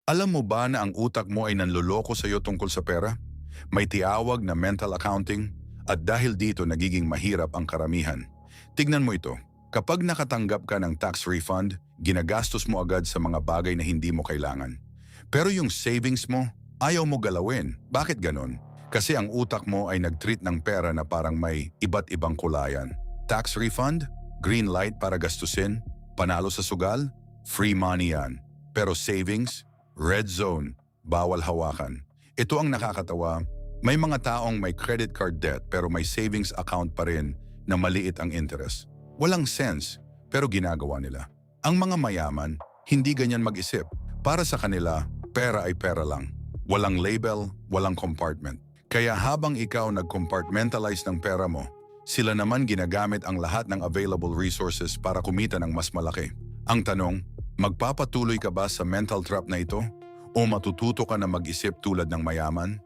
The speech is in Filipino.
Alam mo ba na ang utak mo ay nanloloko sa iyo tungkol sa pera? May tiawag na mental accounting at dahil dito nagiging mahirap ang karamihan. Tignan mo ito. Kapag nakatanggap ka ng tax refund, ginagastos mo agad sa mga bagay na hindi mo kailangan. Pero yung savings mo, ayaw mo galawin. Bakit ganon? Kasi ang utak mo ay nag-treat ng pera na parang may iba't ibang kulayan. Tax refund? Green light para gastusin? Panalo sa sugal? Free money yan. Pero savings? Red zone. Bawal hawakan. Ito ang nakakatawa. May mga taong may credit card debt pero may savings account pa rin na maliit ang interest. Walang sense, pero ginagawa nila. Ang mga mayaman, hindi ganyan mag-isip. Para sa kanila, pera ay pera lang. Walang label, walang compartment. Kaya habang ikaw nag-compartmentalize ng pera mo, sila naman ginagamit ang lahat ng available resources para kumita ng mas malaki. Ang tanong, magpapatuloy ka ba sa mental trap na ito? O matututo ka na mag-isip tulad ng mayaman?